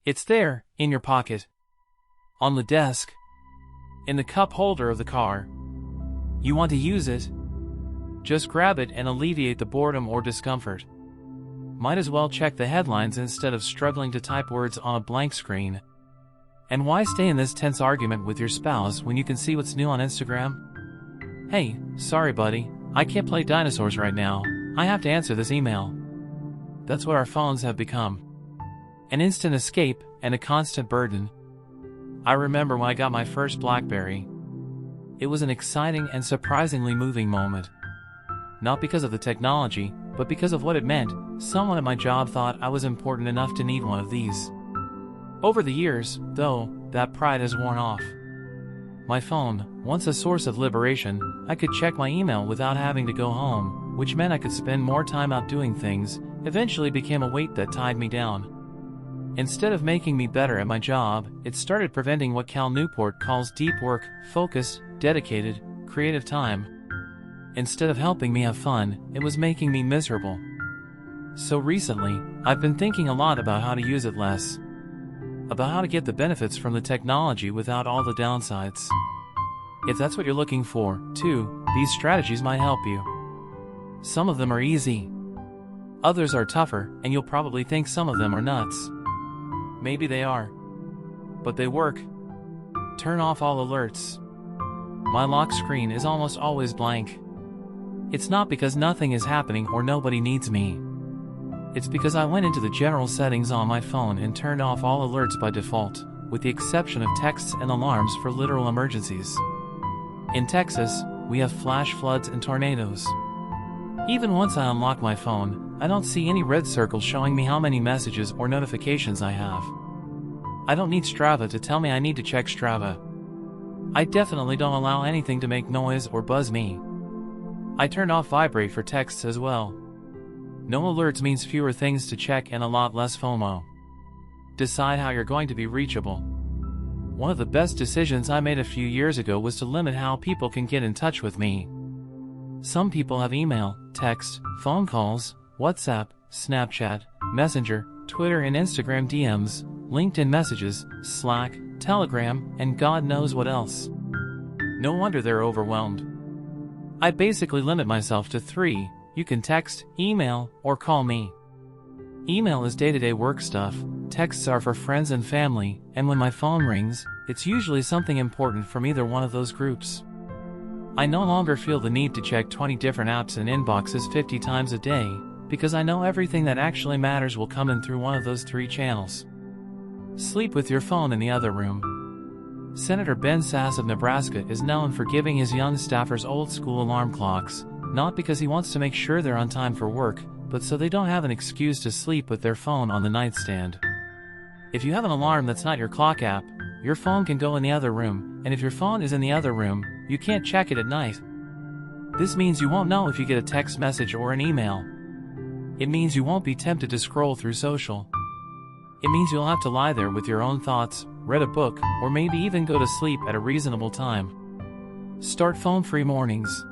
It's there, in your pocket, on the desk, in the cup holder of the car. You want to use it? Just grab it and alleviate the boredom or discomfort. Might as well check the headlines instead of struggling to type words on a blank screen. And why stay in this tense argument with your spouse when you can see what's new on Instagram? Hey, sorry buddy, I can't play dinosaurs right now. I have to answer this email. That's what our phones have become. An instant escape and a constant burden. I remember when I got my first BlackBerry. It was an exciting and surprisingly moving moment. Not because of the technology, but because of what it meant. Someone at my job thought I was important enough to need one of these. Over the years, though, that pride has worn off. My phone, once a source of liberation, I could check my email without having to go home, which meant I could spend more time out doing things, eventually became a weight that tied me down. Instead of making me better at my job, it started preventing what Cal Newport calls deep work, focused, dedicated, creative time. Instead of helping me have fun, it was making me miserable. So recently, I've been thinking a lot about how to use it less. About how to get the benefits from the technology without all the downsides. If that's what you're looking for, too, these strategies might help you. Some of them are easy. Others are tougher, and you'll probably think some of them are nuts. Maybe they are. But they work. Turn off all alerts. My lock screen is almost always blank. It's not because nothing is happening or nobody needs me. It's because I went into the general settings on my phone and turned off all alerts by default, with the exception of texts and alarms for literal emergencies. In Texas, we have flash floods and tornadoes. Even once I unlock my phone, I don't see any red circles showing me how many messages or notifications I have. I don't need Strava to tell me I need to check Strava. I definitely don't allow anything to make noise or buzz me. I turned off vibrate for texts as well. No alerts means fewer things to check and a lot less FOMO. Decide how you're going to be reachable. One of the best decisions I made a few years ago was to limit how people can get in touch with me. Some people have email, text, phone calls, WhatsApp, Snapchat, Messenger, Twitter and Instagram DMs, LinkedIn messages, Slack, Telegram, and God knows what else. No wonder they're overwhelmed. I basically limit myself to 3. You can text, email, or call me. Email is day-to-day work stuff, texts are for friends and family, and when my phone rings, it's usually something important from either one of those groups. I no longer feel the need to check 20 different apps and inboxes 50 times a day, because I know everything that actually matters will come in through one of those 3 channels. Sleep with your phone in the other room. Senator Ben Sasse of Nebraska is known for giving his young staffers old-school alarm clocks, not because he wants to make sure they're on time for work, but so they don't have an excuse to sleep with their phone on the nightstand. If you have an alarm that's not your clock app, your phone can go in the other room, and if your phone is in the other room, you can't check it at night. This means you won't know if you get a text message or an email. It means you won't be tempted to scroll through social. It means you'll have to lie there with your own thoughts, read a book, or maybe even go to sleep at a reasonable time. Start phone-free mornings.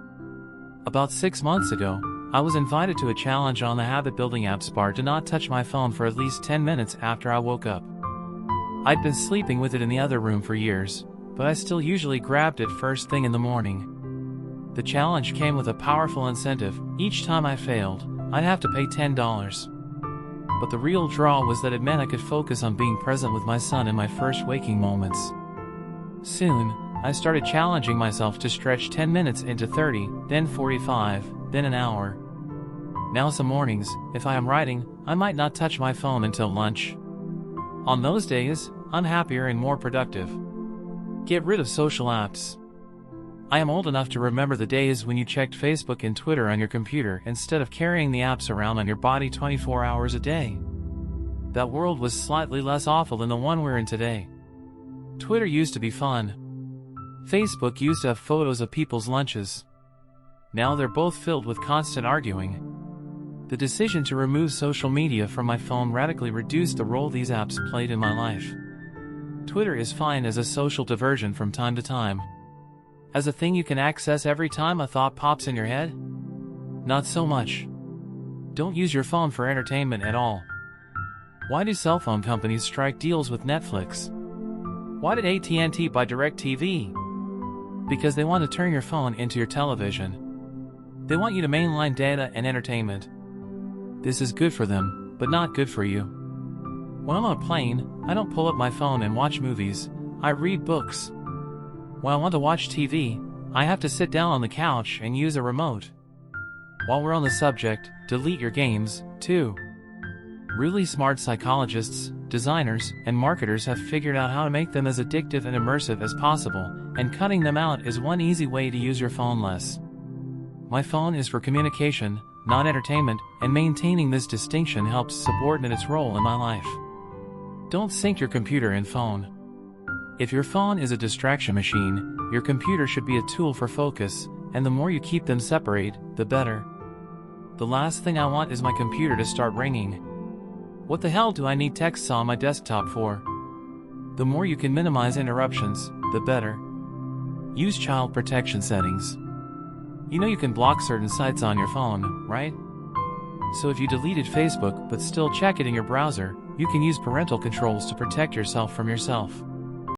About 6 months ago, I was invited to a challenge on the habit-building apps bar to not touch my phone for at least 10 minutes after I woke up. I'd been sleeping with it in the other room for years, but I still usually grabbed it first thing in the morning. The challenge came with a powerful incentive. Each time I failed, I'd have to pay $10. But the real draw was that it meant I could focus on being present with my son in my first waking moments. Soon, I started challenging myself to stretch 10 minutes into 30, then 45, then an hour. Now some mornings, if I am writing, I might not touch my phone until lunch. On those days, I'm happier and more productive. Get rid of social apps. I am old enough to remember the days when you checked Facebook and Twitter on your computer instead of carrying the apps around on your body 24 hours a day. That world was slightly less awful than the one we're in today. Twitter used to be fun. Facebook used to have photos of people's lunches. Now they're both filled with constant arguing. The decision to remove social media from my phone radically reduced the role these apps played in my life. Twitter is fine as a social diversion from time to time. As a thing you can access every time a thought pops in your head? Not so much. Don't use your phone for entertainment at all. Why do cell phone companies strike deals with Netflix? Why did AT&T buy DirecTV? Because they want to turn your phone into your television. They want you to mainline data and entertainment. This is good for them, but not good for you. When I'm on a plane, I don't pull up my phone and watch movies, I read books. When I want to watch TV, I have to sit down on the couch and use a remote. While we're on the subject, delete your games, too. Really smart psychologists, designers, and marketers have figured out how to make them as addictive and immersive as possible, and cutting them out is one easy way to use your phone less. My phone is for communication, not entertainment, and maintaining this distinction helps subordinate its role in my life. Don't sync your computer and phone. If your phone is a distraction machine, your computer should be a tool for focus, and the more you keep them separate, the better. The last thing I want is my computer to start ringing. What the hell do I need texts on my desktop for? The more you can minimize interruptions, the better. Use child protection settings. You know you can block certain sites on your phone, right? So if you deleted Facebook but still check it in your browser, you can use parental controls to protect yourself from yourself.